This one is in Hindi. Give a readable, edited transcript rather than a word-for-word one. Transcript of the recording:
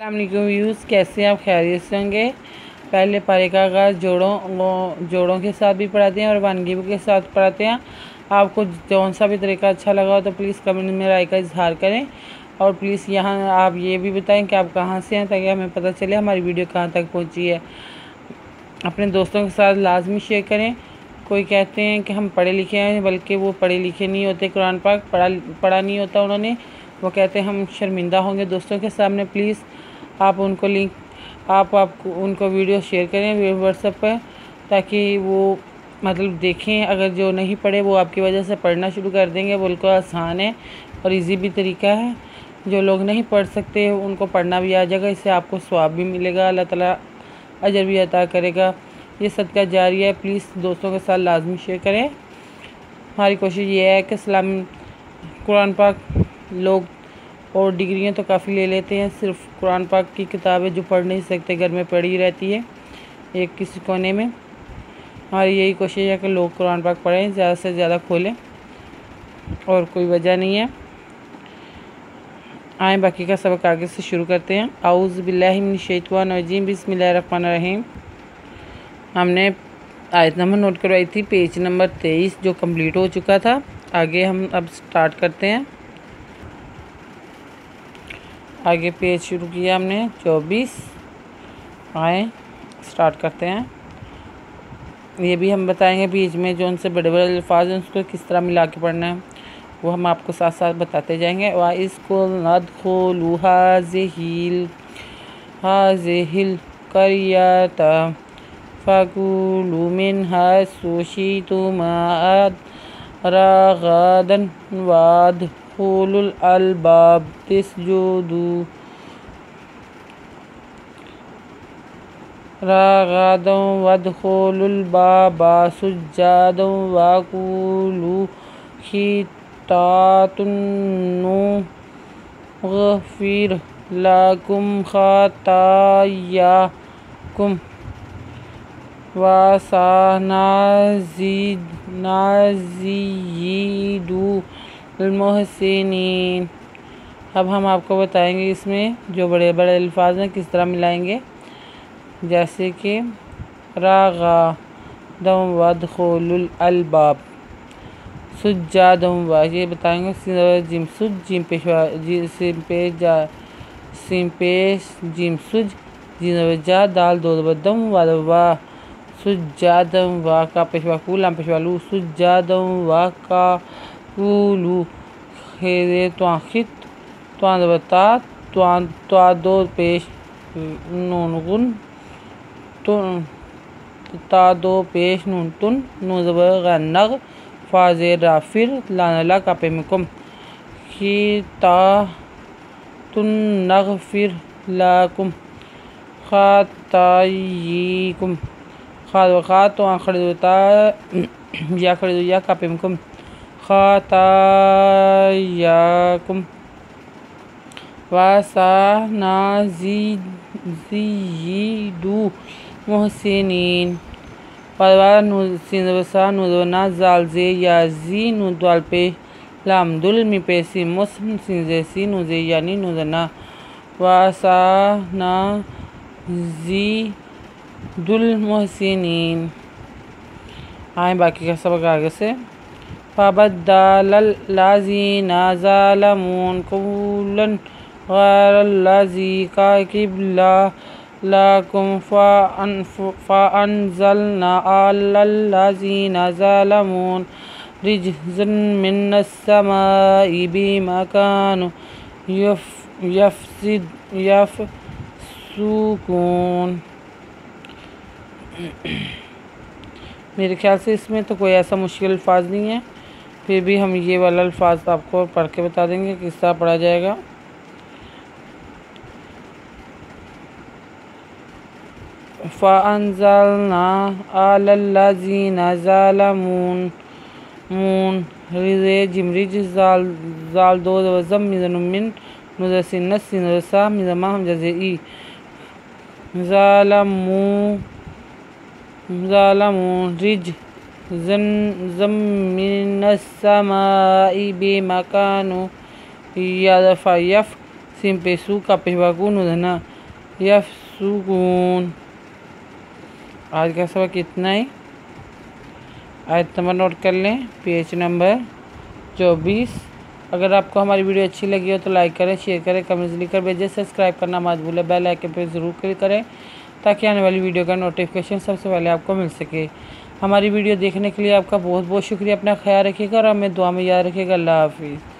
अस्सलामुअलैकुम व्यूज़, कैसे हैं आप? खैरियत से होंगे। पहले पारे का आगाज़ जोड़ों के साथ भी पढ़ाते हैं और वानगियों के साथ पढ़ाते हैं। आपको जौन सा भी तरीका अच्छा लगा हो तो प्लीज़ कमेंट में राय का इजहार करें और प्लीज़ यहाँ आप ये भी बताएं कि आप कहाँ से हैं, ताकि हमें पता चले हमारी वीडियो कहाँ तक पहुँची है। अपने दोस्तों के साथ लाजमी शेयर करें। कोई कहते हैं कि हम पढ़े लिखे हैं, बल्कि वो पढ़े लिखे नहीं होते, कुरान पाक पढ़ा नहीं होता उन्होंने। वो कहते हैं हम शर्मिंदा होंगे दोस्तों के सामने। प्लीज़ आप उनको उनको वीडियो शेयर करें व्हाट्सएप पर, ताकि वो मतलब देखें। अगर जो नहीं पढ़े वो आपकी वजह से पढ़ना शुरू कर देंगे। बिल्कुल आसान है और इजी भी तरीका है। जो लोग नहीं पढ़ सकते उनको पढ़ना भी आ जाएगा। इससे आपको सवाब भी मिलेगा, अल्लाह ताला अजर भी अता करेगा। ये सदका जारिया है। प्लीज़ दोस्तों के साथ लाजमी शेयर करें। हमारी कोशिश ये है कि कुरान पाक लोग और डिग्रियां तो काफ़ी ले लेते हैं, सिर्फ कुरान पाक की किताबें जो पढ़ नहीं सकते घर में पड़ी रहती है एक किसी कोने में। हमारी यही कोशिश है कि लोग कुरान पाक पढ़ें, ज़्यादा से ज़्यादा खोलें, और कोई वजह नहीं है। आए बाकी का सबक आगे से शुरू करते हैं। आऊज़ बिल्लाहि मिनश शैतानिर रजीम, बिस्मिल्लाहिर रहमानिर रहीम। हमने आयत नंबर नोट करवाई थी, पेज नंबर 23, जो कंप्लीट हो चुका था। आगे हम अब स्टार्ट करते हैं। आगे पेज शुरू किया हमने 24। आए स्टार्ट करते हैं। ये भी हम बताएंगे बीच में जो उनसे बड़े बड़े अल्फाज हैं उसको किस तरह मिला के पढ़ना है, वो हम आपको साथ साथ बताते जाएंगे। वाइस्कुल नदखुलु हाज़िहिल क़रियता फ़कुलू मिन्हा शुशितुम रग़दन वदखुलुल अलबाब तस्जुदू रग़दन वदखुलुल बाबा सुज्जदन वक़ूलू खित्तातुन नुग़फ़िर लकुम ख़तायाकुम वसनज़ीदुल मुहसिनीन। अब हम आपको बताएंगे इसमें जो बड़े बड़े अल्फाज हैं किस तरह मिलाएंगे। जैसे कि रग़दन वदखुलुल अलबाब, सुज्जदन, ये बताएंगे जिम सुज जिम पेशवा सिम पेश जिम सुज जिनवजा दाल दो बदम वादवा सुज्जदन वा का पेशवा कूल हम पेशवालू सुज्जदन वा का कूलू खेरे त्वाखित त्वादवता त्वादो पेश नून तादो पेश नून तुन नूज़बगनग फ़ाज़े राफ़िर लानला का पेमकुम खिता तुन नग़फ़िर लकुम ख़तायकुम ख़ात तो खड़ता या खड़ो या का पेमकुम ख़तायाकुम वसनज़ीदु मुहसिनीन। परवा सिनवसा नुदवना जालजे याजी नुद्वाल पे लामदुल मी पेसी मुस्म सिनजेसी नुजे यानी नुदना वसनज़ीदुल मुहसिनीन। आए बाकी का सबक आगे से। फ़बद्दलल्लज़ीना ज़लमू क़ौलन ग़ैरल्लज़ी क़िला लकुम फ़अन्ज़लना अलल्लज़ीना ज़लमू रिजज़न मिनस्समाइ बिमा कानू यफ़सूक़ून। मेरे ख्याल से इसमें तो कोई ऐसा मुश्किल अल्फाज नहीं है, फिर भी हम ये वाला अल्फाज आपको पढ़ के बता देंगे किस तरह पढ़ा जाएगा। फ़अन्ज़लना अलल्लज़ीना ज़लमून रिज़े जिमरिज ज़ाल दो वज़म मिन नुज़सिनस सिनसा मिज़मा हम जज़ई ज़लमू रिज मिनस्समाइ बिमा कानू यफ़ सिम पेशू का पेशवाकू नुदना या सुकून। आज का सबक इतना ही। आयत नंबर नोट कर लें, पेज नंबर 24। अगर आपको हमारी वीडियो अच्छी लगी हो तो लाइक करें, शेयर करें, कमेंट्स लिखकर भेजें। सब्सक्राइब करना मत भूलें, बेल आइकन पर ज़रूर क्लिक करें ताकि आने वाली वीडियो का नोटिफिकेशन सबसे पहले आपको मिल सके। हमारी वीडियो देखने के लिए आपका बहुत बहुत शुक्रिया। अपना ख्याल रखिएगा और हमें दुआ में याद रखिएगा। अल्लाह हाफिज़।